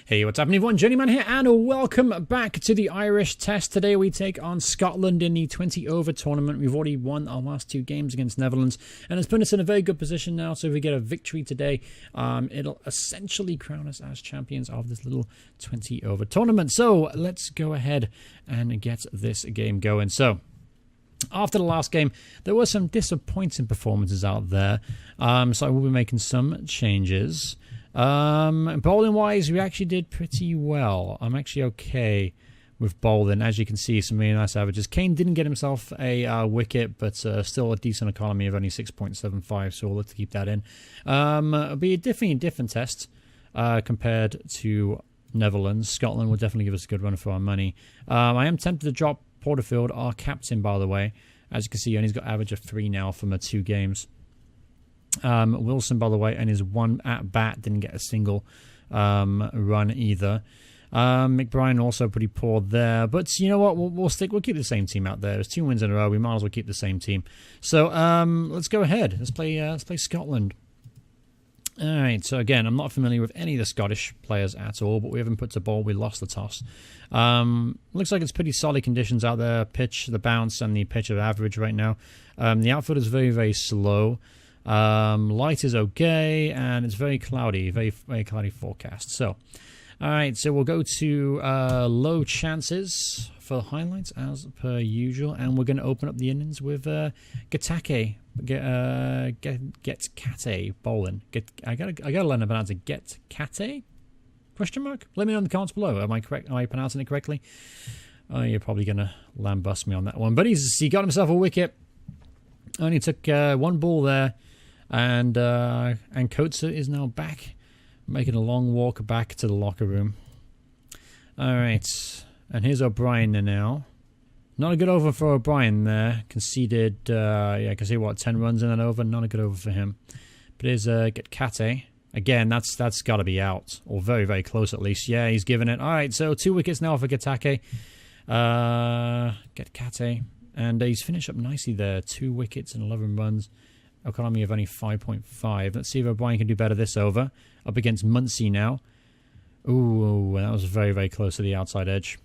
Hey, what's happening everyone? Journeyman here and welcome back to the Irish Test. Today we take on Scotland in the 20 over tournament. We've already won our last two games against Netherlands and it's put us in a very good position now. So if we get a victory today, it'll essentially crown us as champions of this little 20 over tournament. So let's go ahead and get this game going. So after the last game, there were some disappointing performances out there. So I will be making some changes. Bowling wise, we actually did pretty well. I'm actually okay with bowling. As you can see, some really nice averages. Kane didn't get himself a wicket, but still a decent economy of only 6.75, so we'll look to keep that in. It'll be definitely a different test compared to Netherlands. Scotland will definitely give us a good run for our money. I am tempted to drop Porterfield, our captain, by the way. As you can see, he's got average of 3 now from the 2 games. Wilson, by the way, and his one at bat didn't get a single run either. McBrien also pretty poor there, but you know what? We'll keep the same team out there. There's 2 wins in a row. We might as well keep the same team. So let's go ahead. Let's play Scotland. All right. So again, I'm not familiar with any of the Scottish players at all, but we haven't put to ball. We lost the toss. Looks like it's pretty solid conditions out there. Pitch, the bounce, and the pitch of average right now. The outfield is very, very slow. Light is okay, and it's very cloudy, very cloudy forecast. So, all right, so we'll go to low chances for highlights as per usual, and we're going to open up the innings with Getake, Getkate bowling. I gotta learn to pronounce it. Getkate? Question mark? Let me know in the comments below. Am I correct? Am I pronouncing it correctly? Oh, you're probably gonna lambast me on that one, but he got himself a wicket. Only took 1 ball there. And Coates is now back, making a long walk back to the locker room. All right, and here's O'Brien now. Not a good over for O'Brien there. Conceded, I can see what 10 runs in that over. Not a good over for him. But here's Getkate. Again, that's got to be out, or very, very close at least. Yeah, he's given it. All right, so 2 wickets now for Getake. Getkate, and he's finished up nicely there. 2 wickets and 11 runs. Economy of only 5.5. Let's see if O'Brien can do better this over. Up against Muncie now. Ooh, that was very, very close to the outside edge.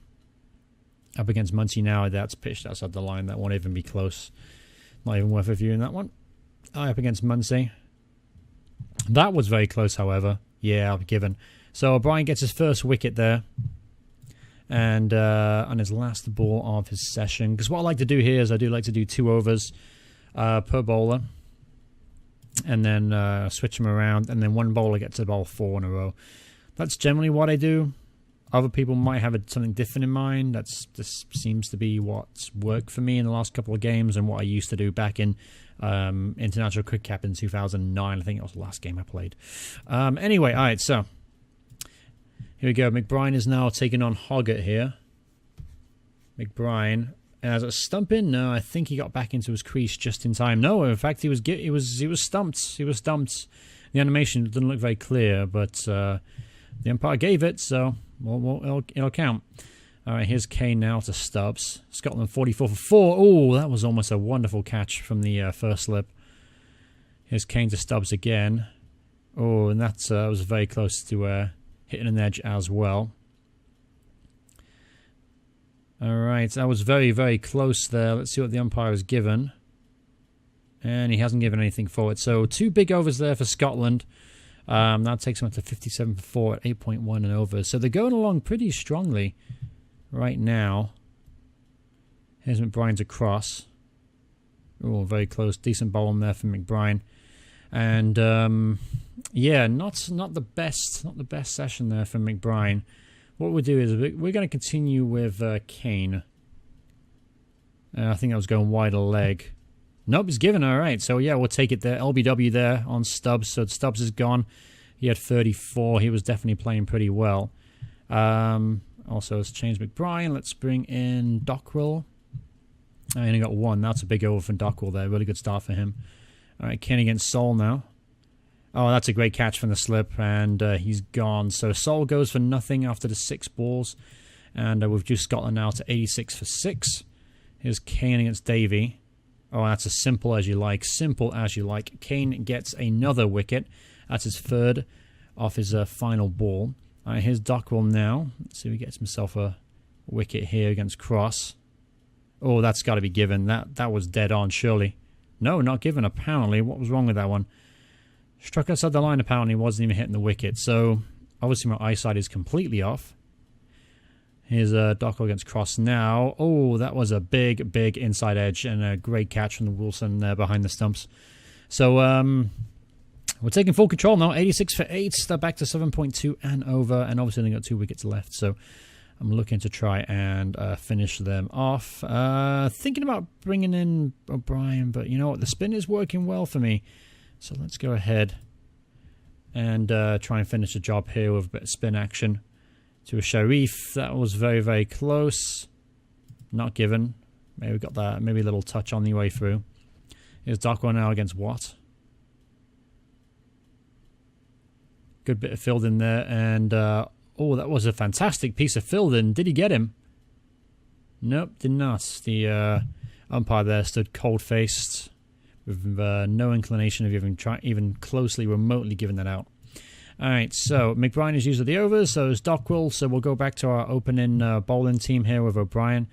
Up against Muncie now. That's pitched outside the line. That won't even be close. Not even worth a view in that one. Up against Muncie. That was very close, however. Yeah, I'll be given. So O'Brien gets his first wicket there. And on his last ball of his session. Because what I like to do here is I do like to do 2 overs per bowler. And then switch them around, and then 1 bowler gets to bowl 4 in a row. That's generally what I do. Other people might have something different in mind. This seems to be what's worked for me in the last couple of games, and what I used to do back in International Cricket Cup in 2009. I think it was the last game I played. Anyway, all right, so here we go. McBrien is now taking on Hoggett here. McBrien. As a stump in, no, I think he got back into his crease just in time. No, in fact, he was stumped. He was stumped. The animation didn't look very clear, but the umpire gave it, so it'll count. All right, here's Kane now to Stubbs. Scotland 44 for 4. Oh, that was almost a wonderful catch from the first slip. Here's Kane to Stubbs again. Oh, and that was very close to hitting an edge as well. All right, that was very, very close there. Let's see what the umpire has given. And he hasn't given anything for it. So 2 big overs there for Scotland. That takes them up to 57 for 4 at 8.1 and over. So they're going along pretty strongly right now. Here's McBrien's across. Oh, very close. Decent bowl in there for McBrien. And yeah, not the best session there for McBrien. What we'll do is we're going to continue with Kane. I think I was going wider leg. Nope, he's given. All right, so yeah, we'll take it there. LBW there on Stubbs. So Stubbs is gone. He had 34. He was definitely playing pretty well. Also, let's change McBrien. Let's bring in Dockrell. I only got 1. That's a big over from Dockrell there. Really good start for him. All right, Kane against Sol now. Oh, that's a great catch from the slip, and he's gone. So Sol goes for nothing after the 6 balls, and we've reduced Scotland now to 86 for 6. Here's Kane against Davey. Oh, that's as simple as you like. Simple as you like. Kane gets another wicket. That's his 3rd off his final ball. Alright, here's Dockwell now. Let's see if he gets himself a wicket here against Cross. Oh, that's got to be given. That was dead on, surely. No, not given, apparently. What was wrong with that one? Struck outside the line, apparently. Wasn't even hitting the wicket. So, obviously my eyesight is completely off. Here's Dockwell against Cross now. Oh, that was a big, big inside edge and a great catch from the Wilson there behind the stumps. So, we're taking full control now. 86 for 8. They're back to 7.2 and over. And obviously they've got 2 wickets left. So, I'm looking to try and finish them off. Thinking about bringing in O'Brien, but you know what? The spin is working well for me. So, let's go ahead and try and finish the job here with a bit of spin action. To a Sharif. That was very, very close. Not given. Maybe we got that. Maybe a little touch on the way through. Here's Dockwell now against Watt. Good bit of fielding there. And, oh, that was a fantastic piece of fielding. Did he get him? Nope, did not. The umpire there stood cold-faced with no inclination of even closely, remotely giving that out. Alright, so McBrien is usually the overs, so is Dockwell. So we'll go back to our opening bowling team here with O'Brien.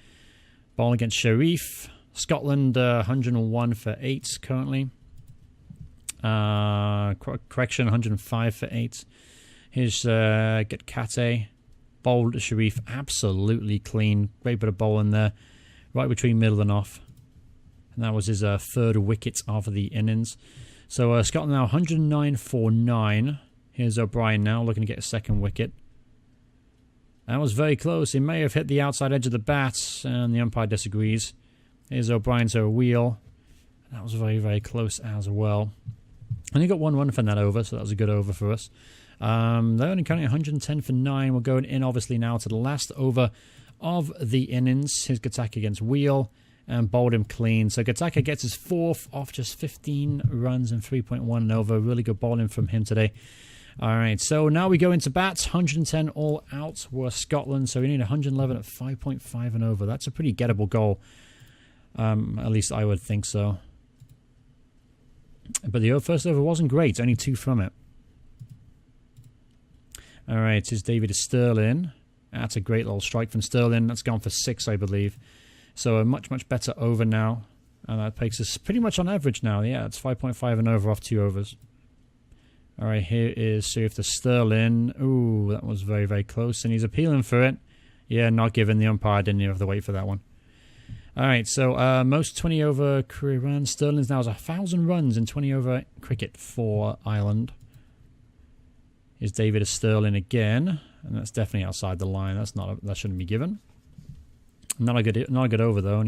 Bowling against Sharif. Scotland 101 for 8 currently. Correction, 105 for 8. Here's Getkate. Bowled Sharif absolutely clean. Great bit of bowling there. Right between middle and off. And that was his third wicket after the innings. So Scotland now 109 for 9. Here's O'Brien now, looking to get a second wicket. That was very close. He may have hit the outside edge of the bat, and the umpire disagrees. Here's O'Brien to a wheel. That was very, very close as well. And he got 1 run from that over, so that was a good over for us. They're only counting 110 for 9. We're going in, obviously, now to the last over of the innings. Here's Gataka against Wheel, and bowled him clean. So Gataka gets his 4th off just 15 runs and 3.1 over. Really good bowling from him today. Alright, so now we go into bats. 110 all out were Scotland, so we need 111 at 5.5 and over. That's a pretty gettable goal. At least I would think so. But the first over wasn't great, only 2 from it. Alright, here's David Sterling. That's a great little strike from Sterling. That's gone for 6, I believe. So a much, much better over now. And that takes us pretty much on average now. Yeah, it's 5.5 and over off 2 overs. Alright, here is Sharif to Sterling. Ooh, that was very, very close. And he's appealing for it. Yeah, not given. The umpire didn't even have to wait for that one. Alright, so most 20 over career runs. Sterling's now has 1,000 runs in 20 over cricket for Ireland. Here's David Sterling again. And that's definitely outside the line. That shouldn't be given. Not a good over though.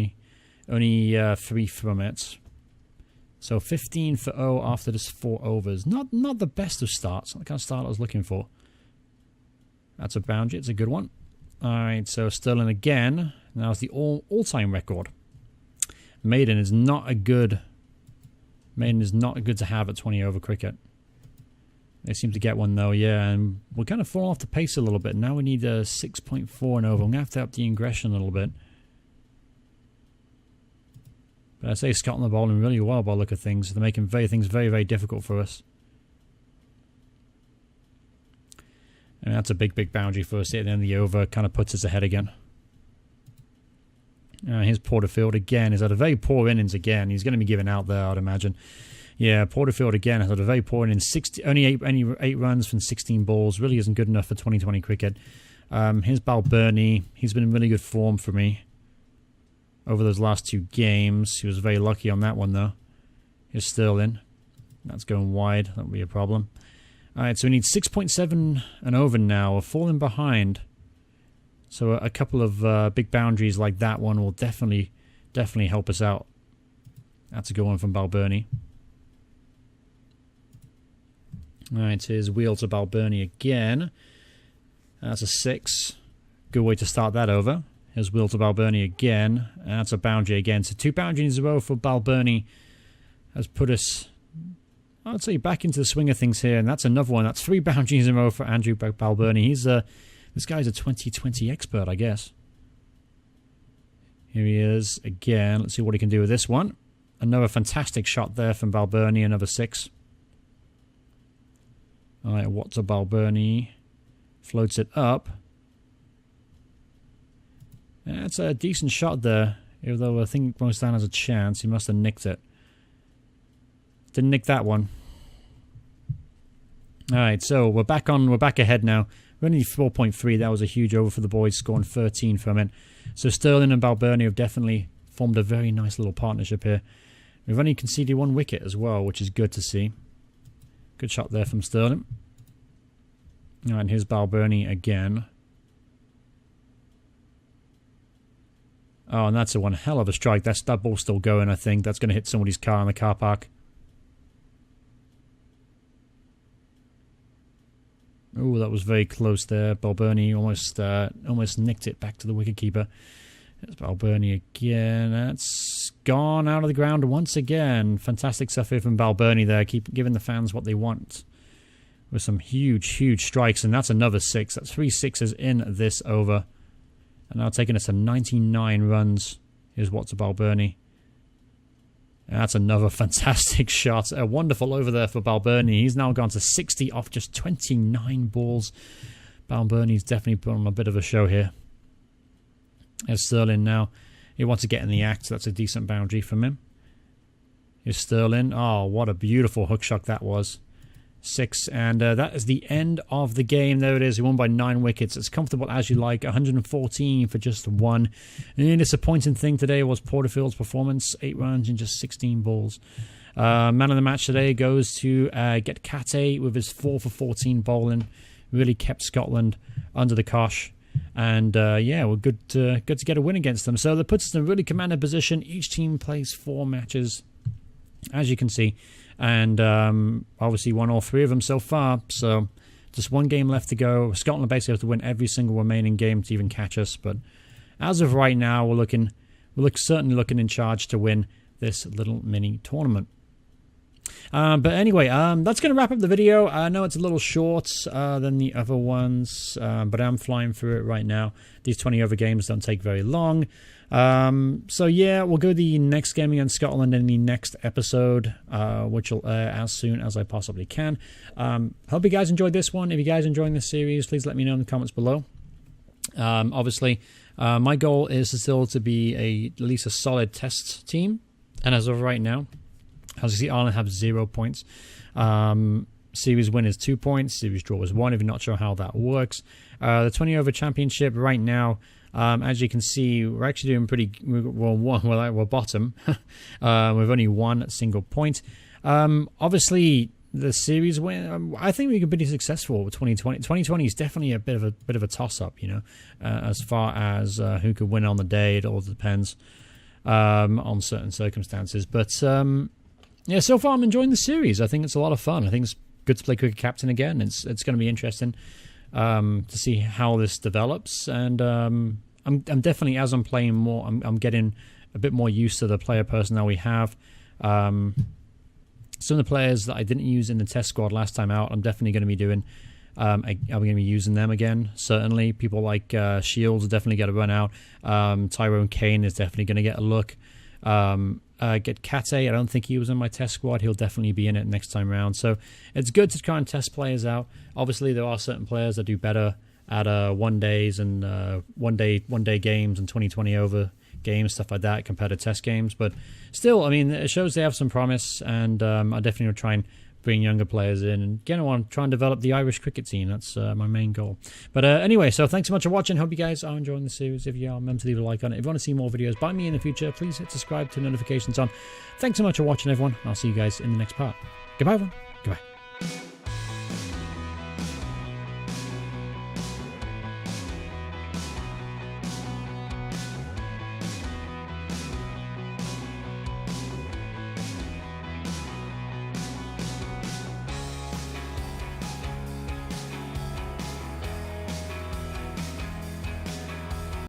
Only 3 from it. So 15 for 0 after this 4 overs. Not the best of starts. Not the kind of start I was looking for. That's a boundary. It's a good one. Alright, so Sterling again. Now it's the all-time record. Maiden is not a good to have at 20 over cricket. They seem to get one though, yeah. And we're kind of falling off the pace a little bit. Now we need a 6.4 and over. I'm going to have to up the ingression a little bit. But I say Scotland are bowling really well by the look of things. They're making things very, very difficult for us. And that's a big, big boundary for us. At the end of the over, kind of puts us ahead again. Here's Porterfield again. He's had a very poor innings again. He's going to be given out there, I'd imagine. Yeah, Porterfield again has had a very poor innings. Only 8 runs from 16 balls. Really isn't good enough for 2020 cricket. Here's Balbirnie. He's been in really good form for me over those last 2 games. He was very lucky on that one, though. Here's Sterling. That's going wide. That would be a problem. Alright, so we need 6.7 and over now. We're falling behind. So a couple of big boundaries like that one will definitely help us out. That's a good one from Balbirnie. Alright, here's Wheel to Balbirnie again. That's a 6. Good way to start that over. Here's Wheel to Balbirnie again. And that's a boundary again. So 2 boundaries in a row for Balbirnie has put us, I'd say, back into the swing of things here. And that's another one. That's 3 boundaries in a row for Andrew Balbirnie. This guy's a 2020 expert, I guess. Here he is again. Let's see what he can do with this one. Another fantastic shot there from Balbirnie. Another 6. Alright, what's a Balbirnie? Floats it up. That's a decent shot there. Even though I think Mo Stan has a chance. He must have nicked it. Didn't nick that one. Alright, so we're back ahead now. We're only 4.3. That was a huge over for the boys, scoring 13 from it. So Sterling and Balbirnie have definitely formed a very nice little partnership here. We've only conceded 1 wicket as well, which is good to see. Good shot there from Sterling. Alright, and here's Balbirnie again. Oh, and that's one hell of a strike. That ball's still going, I think. That's going to hit somebody's car in the car park. Oh, that was very close there. Balbirnie almost nicked it back to the wicketkeeper. There's Balbirnie again. That's gone out of the ground once again. Fantastic stuff here from Balbirnie there. Keep giving the fans what they want. With some huge, huge strikes. And that's another 6. That's 3 sixes in this over. And now taking us to 99 runs. Here's what's Balbirnie. That's another fantastic shot. A wonderful over there for Balbirnie. He's now gone to 60 off just 29 balls. Balbirnie's definitely put on a bit of a show here. There's Sterling now. He wants to get in the act. That's a decent boundary from him. Here's Sterling. Oh, what a beautiful hook shot that was. 6, and that is the end of the game. There it is. He won by 9 wickets. It's comfortable as you like. 114 for just 1. The disappointing thing today was Porterfield's performance. 8 runs in just 16 balls. Man of the match today goes to Get Kate with his 4 for 14 bowling. Really kept Scotland under the cosh. And yeah, we're good to get a win against them. So that puts us in a really commanding position. Each team plays 4 matches, as you can see. And obviously won all 3 of them so far. So just 1 game left to go. Scotland basically have to win every single remaining game to even catch us. But as of right now, we're certainly looking in charge to win this little mini tournament. But anyway, that's going to wrap up the video. I know it's a little short than the other ones, but I'm flying through it right now. These 20 over games don't take very long. So yeah, we'll go the next game against Scotland in the next episode, which will air as soon as I possibly can. Hope you guys enjoyed this one. If you guys are enjoying this series, please let me know in the comments below. Obviously, my goal is still to be at least a solid test team, and as of right now, as you see, Ireland have 0 points. Series win is 2 points. Series draw is 1. If you're not sure how that works, the 20 over championship right now. As you can see, we're actually doing pretty well. We're bottom. We've only 1 single point. Obviously, the series win. I think we could be successful with 2020. 2020 is definitely a bit of a toss up. You know, as far as who could win on the day, it all depends on certain circumstances. But yeah, so far I'm enjoying the series. I think it's a lot of fun. I think it's good to play cricket captain again. It's going to be interesting to see how this develops, and I'm definitely, as I'm playing more, I'm getting a bit more used to the player personnel we have. Some of the players that I didn't use in the test squad last time out, I'm definitely going to be doing. I'm going to be using them again. Certainly, people like Shields will definitely get a run out. Tyrone Kane is definitely going to get a look. Get Kate. I don't think he was in my test squad. He'll definitely be in it next time around. So it's good to try and test players out. Obviously, there are certain players that do better at 1 days and one day games and 20 over games, stuff like that, compared to test games. But still, I mean, it shows they have some promise, and I definitely will try and bring younger players in, and again, I want to try and develop the Irish cricket team. That's my main goal. But anyway, so thanks so much for watching. Hope you guys are enjoying the series. If you are, remember to leave a like on it. If you want to see more videos by me in the future, please hit subscribe, turn notifications on. Thanks so much for watching, everyone. I'll see you guys in the next part. Goodbye, everyone. Goodbye.